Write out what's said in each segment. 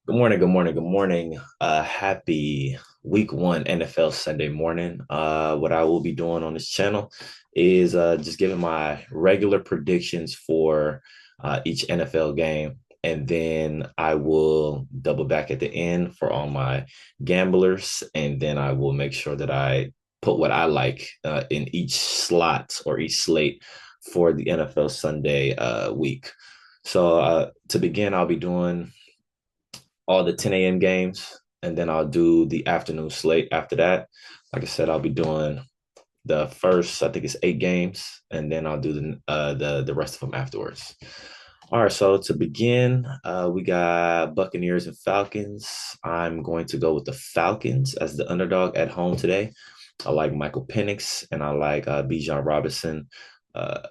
Good morning, good morning, good morning. Happy week one NFL Sunday morning. What I will be doing on this channel is just giving my regular predictions for each NFL game. And then I will double back at the end for all my gamblers. And then I will make sure that I put what I like in each slot or each slate for the NFL Sunday week. So to begin, I'll be doing all the 10 a.m. games, and then I'll do the afternoon slate after that. Like I said, I'll be doing the first, I think it's 8 games, and then I'll do the rest of them afterwards. All right, so to begin, we got Buccaneers and Falcons. I'm going to go with the Falcons as the underdog at home today. I like Michael Penix and I like Bijan Robinson.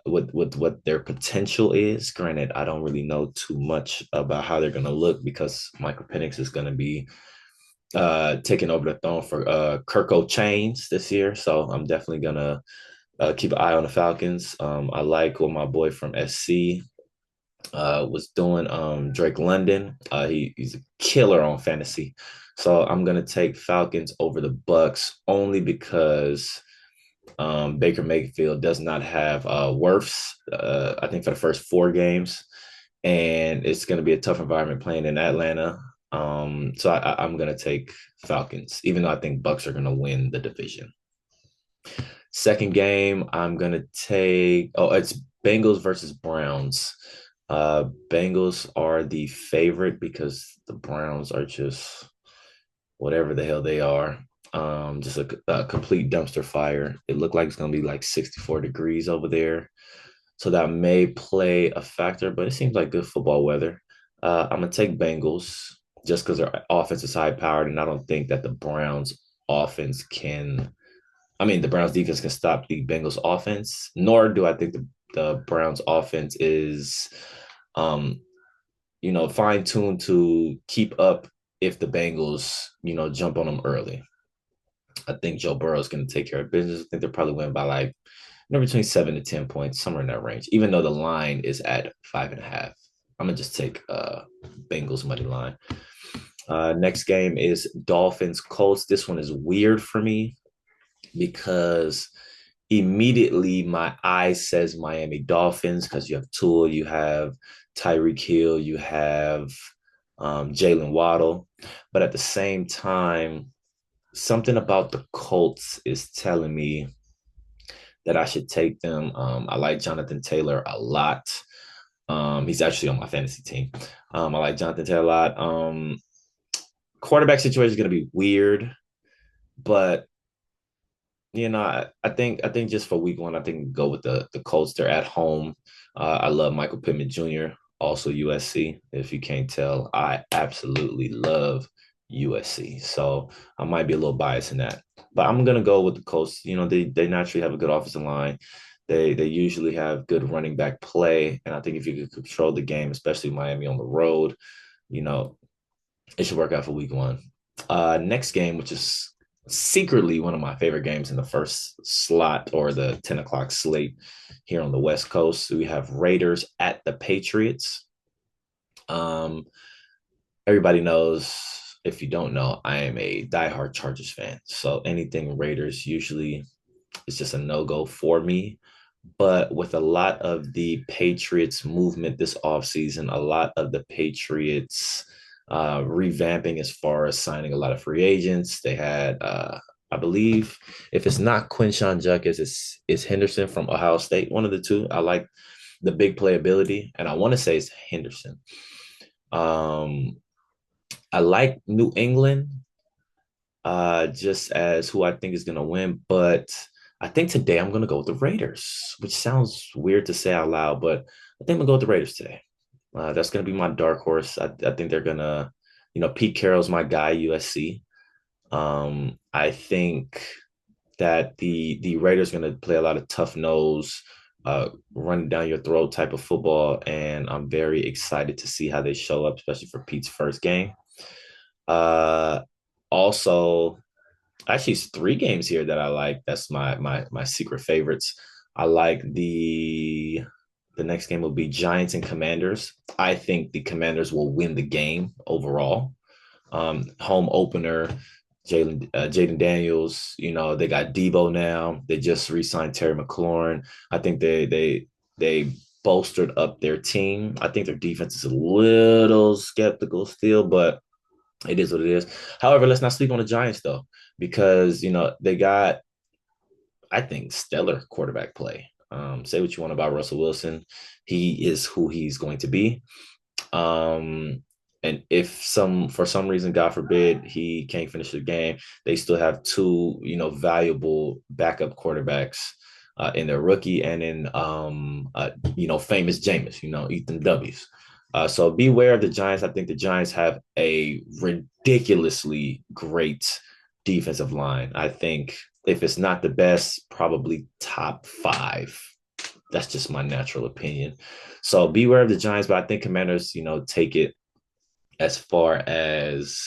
With what their potential is. Granted, I don't really know too much about how they're going to look because Michael Penix is going to be taking over the throne for Kirko Chains this year. So I'm definitely going to keep an eye on the Falcons. I like what my boy from SC was doing. Drake London. He's a killer on fantasy. So I'm going to take Falcons over the Bucks only because Baker Mayfield does not have Wirfs, I think, for the first 4 games. And it's going to be a tough environment playing in Atlanta. So I'm going to take Falcons, even though I think Bucks are going to win the division. Second game, I'm going to take, it's Bengals versus Browns. Bengals are the favorite because the Browns are just whatever the hell they are. Just a complete dumpster fire. It looked like it's going to be like 64 degrees over there. So that may play a factor, but it seems like good football weather. I'm going to take Bengals just because their offense is high powered. And I don't think that the Browns offense can, the Browns defense can stop the Bengals offense, nor do I think the Browns offense is, um, fine tuned to keep up if the Bengals, jump on them early. I think Joe Burrow is going to take care of business. I think they'll probably win by like between 7 to 10 points, somewhere in that range. Even though the line is at 5.5, I'm gonna just take Bengals money line. Next game is Dolphins Colts. This one is weird for me because immediately my eye says Miami Dolphins because you have Tua, you have Tyreek Hill, you have Jalen Waddle, but at the same time, something about the Colts is telling me that I should take them. I like Jonathan Taylor a lot. He's actually on my fantasy team. I like Jonathan Taylor a lot. Quarterback situation is going to be weird, but I think just for week one, I think go with the Colts. They're at home. I love Michael Pittman Jr., also USC. If you can't tell, I absolutely love USC. So I might be a little biased in that. But I'm gonna go with the Colts. They naturally have a good offensive line. They usually have good running back play. And I think if you could control the game, especially Miami on the road, you know, it should work out for week one. Next game, which is secretly one of my favorite games in the first slot or the 10 o'clock slate here on the West Coast. We have Raiders at the Patriots. Um, Everybody knows, if you don't know, I am a diehard Chargers fan. So anything Raiders usually is just a no-go for me. But with a lot of the Patriots movement this offseason, a lot of the Patriots revamping as far as signing a lot of free agents. They had, I believe, if it's not Quinshawn Judkins, it's Henderson from Ohio State, one of the two. I like the big playability, and I want to say it's Henderson. Um, I like New England just as who I think is going to win. But I think today I'm going to go with the Raiders, which sounds weird to say out loud, but I think I'm going to go with the Raiders today. That's going to be my dark horse. I think they're going to, Pete Carroll's my guy, USC. I think that the Raiders are going to play a lot of tough nose, running down your throat type of football, and I'm very excited to see how they show up, especially for Pete's first game. Uh, Also, actually, it's 3 games here that I like. That's my secret favorites. I like the next game will be Giants and Commanders. I think the Commanders will win the game overall. Home opener. Jaden Daniels, they got Debo now. They just re-signed Terry McLaurin. I think they bolstered up their team. I think their defense is a little skeptical still, but it is what it is. However, let's not sleep on the Giants though, because they got, I think, stellar quarterback play. Say what you want about Russell Wilson, he is who he's going to be. Um, and if for some reason, God forbid, he can't finish the game, they still have two, valuable backup quarterbacks in their rookie and in famous Jameis, Ethan W's. So beware of the Giants. I think the Giants have a ridiculously great defensive line. I think if it's not the best, probably top five. That's just my natural opinion. So beware of the Giants, but I think Commanders, take it as far as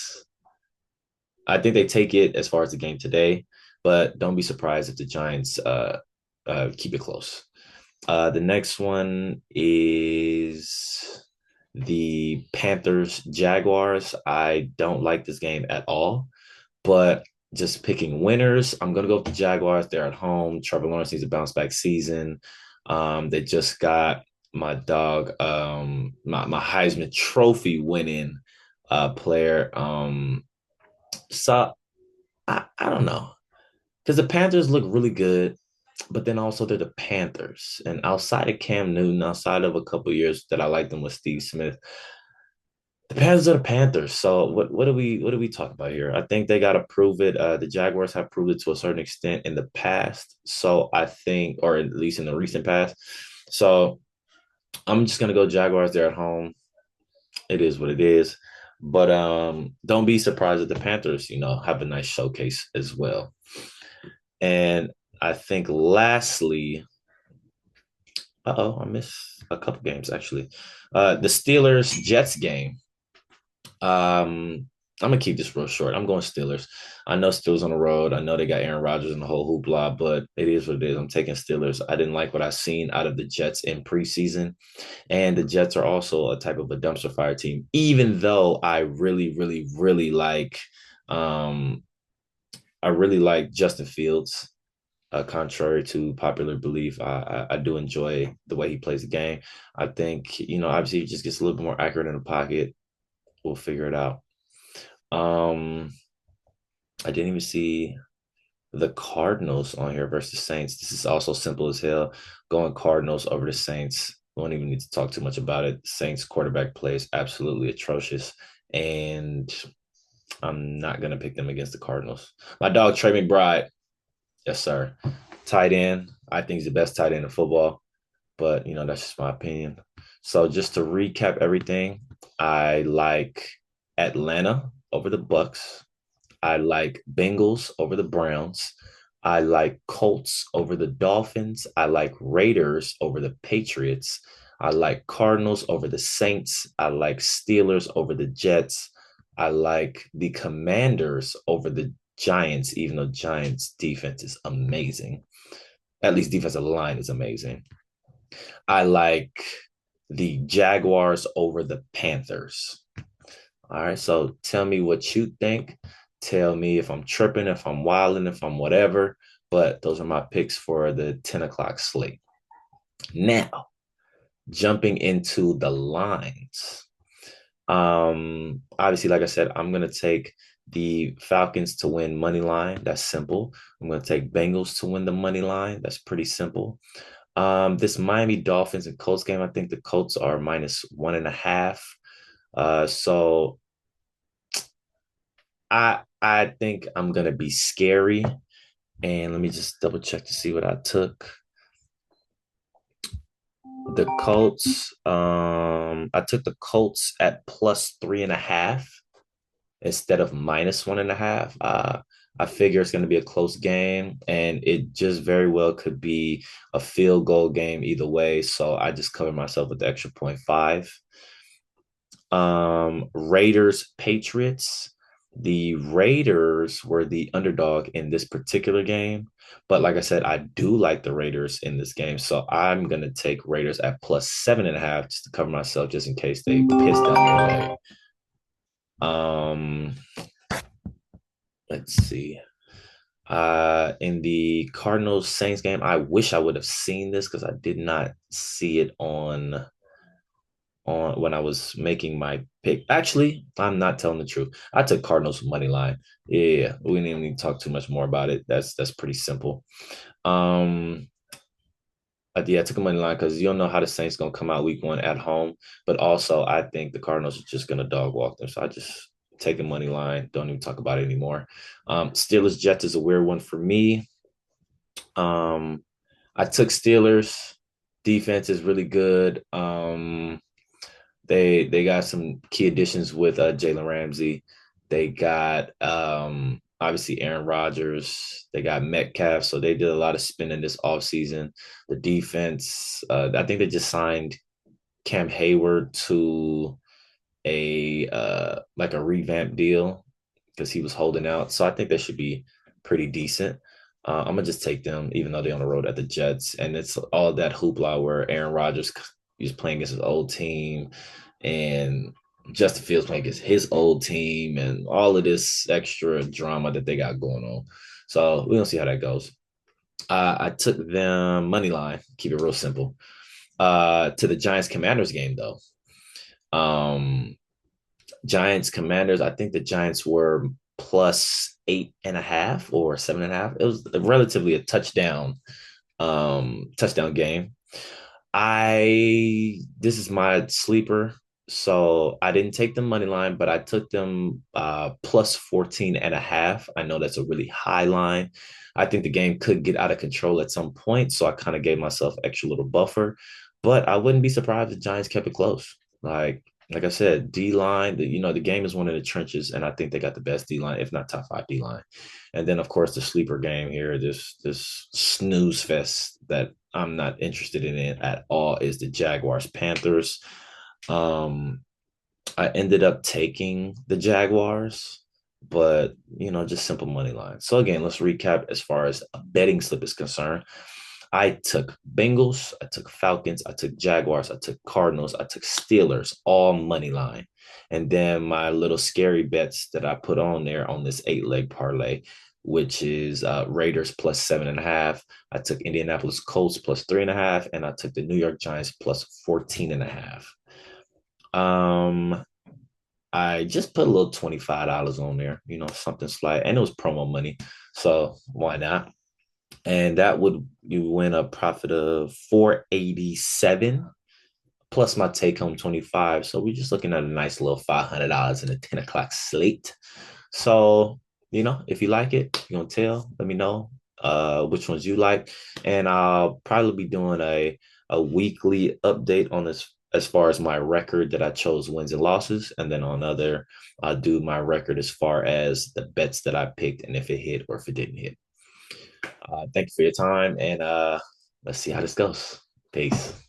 I think they take it as far as the game today, but don't be surprised if the Giants keep it close. The next one is the Panthers Jaguars. I don't like this game at all, but just picking winners, I'm gonna go with the Jaguars. They're at home. Trevor Lawrence needs a bounce back season. They just got my dog, my Heisman Trophy winning player. So I don't know, because the Panthers look really good, but then also they're the Panthers. And outside of Cam Newton, outside of a couple of years that I liked them with Steve Smith, the Panthers are the Panthers. So what do we talk about here? I think they got to prove it. The Jaguars have proved it to a certain extent in the past. So I think, or at least in the recent past. So I'm just gonna go Jaguars. They're at home. It is what it is. But don't be surprised that the Panthers, have a nice showcase as well. And I think lastly, I missed a couple games actually. The Steelers Jets game. I'm gonna keep this real short. I'm going Steelers. I know Steelers on the road. I know they got Aaron Rodgers and the whole hoopla, but it is what it is. I'm taking Steelers. I didn't like what I seen out of the Jets in preseason, and the Jets are also a type of a dumpster fire team. Even though I really, really, really um, I really like Justin Fields. Contrary to popular belief, I do enjoy the way he plays the game. I think obviously he just gets a little bit more accurate in the pocket. We'll figure it out. Um, I didn't even see the Cardinals on here versus Saints. This is also simple as hell. Going Cardinals over the Saints. We don't even need to talk too much about it. Saints quarterback play is absolutely atrocious, and I'm not gonna pick them against the Cardinals. My dog Trey McBride, yes sir, tight end. I think he's the best tight end in football, but that's just my opinion. So just to recap everything, I like Atlanta over the Bucks. I like Bengals over the Browns. I like Colts over the Dolphins. I like Raiders over the Patriots. I like Cardinals over the Saints. I like Steelers over the Jets. I like the Commanders over the Giants, even though Giants defense is amazing. At least defensive line is amazing. I like the Jaguars over the Panthers. All right. So tell me what you think. Tell me if I'm tripping, if I'm wilding, if I'm whatever. But those are my picks for the 10 o'clock slate. Now, jumping into the lines. Obviously, like I said, I'm gonna take the Falcons to win money line. That's simple. I'm gonna take Bengals to win the money line. That's pretty simple. This Miami Dolphins and Colts game, I think the Colts are minus 1.5. So I think I'm gonna be scary. And let me just double check to see what I took. The Colts. I took the Colts at plus 3.5 instead of minus 1.5. I figure it's going to be a close game, and it just very well could be a field goal game either way. So I just cover myself with the extra 0.5. Raiders, Patriots. The Raiders were the underdog in this particular game. But like I said, I do like the Raiders in this game. So I'm going to take Raiders at plus 7.5 just to cover myself, just in case they piss down their leg. Um, let's see. In the Cardinals Saints game, I wish I would have seen this because I did not see it on when I was making my pick. Actually, I'm not telling the truth. I took Cardinals money line. Yeah, we didn't even need to talk too much more about it. That's pretty simple. Um, yeah, I took a money line because you don't know how the Saints gonna come out week one at home, but also I think the Cardinals are just gonna dog walk them. So I just take the money line. Don't even talk about it anymore. Steelers Jets is a weird one for me. Um, I took Steelers. Defense is really good. They got some key additions with Jalen Ramsey. They got obviously Aaron Rodgers. They got Metcalf. So they did a lot of spending this offseason. The defense, I think they just signed Cam Hayward to a like a revamp deal because he was holding out. So I think they should be pretty decent. I'm gonna just take them, even though they're on the road at the Jets, and it's all that hoopla where Aaron Rodgers is playing against his old team, and Justin Fields playing against his old team, and all of this extra drama that they got going on. So we're gonna see how that goes. I took them money line. Keep it real simple. To the Giants Commanders game though. Um, Giants Commanders. I think the Giants were plus 8.5 or 7.5. It was relatively a touchdown game. I This is my sleeper. So I didn't take the money line, but I took them plus 14.5. I know that's a really high line. I think the game could get out of control at some point. So I kind of gave myself extra little buffer. But I wouldn't be surprised if the Giants kept it close. Like I said, D line, the game is one of the trenches, and I think they got the best D line, if not top five D line. And then of course the sleeper game here, this snooze fest that I'm not interested in it at all is the Jaguars Panthers. Um, I ended up taking the Jaguars, but just simple money line. So again, let's recap as far as a betting slip is concerned. I took Bengals, I took Falcons, I took Jaguars, I took Cardinals, I took Steelers, all money line. And then my little scary bets that I put on there on this 8 leg parlay, which is Raiders plus 7.5. I took Indianapolis Colts plus 3.5, and I took the New York Giants plus 14.5. Um, I just put a little $25 on there, something slight, and it was promo money. So why not? And that would you win a profit of 487 plus my take home 25. So we're just looking at a nice little $500 in a 10 o'clock slate. So, if you like it, you're gonna let me know which ones you like. And I'll probably be doing a weekly update on this as far as my record that I chose wins and losses. And then on other, I'll do my record as far as the bets that I picked and if it hit or if it didn't hit. Thank you for your time, and let's see how this goes. Peace.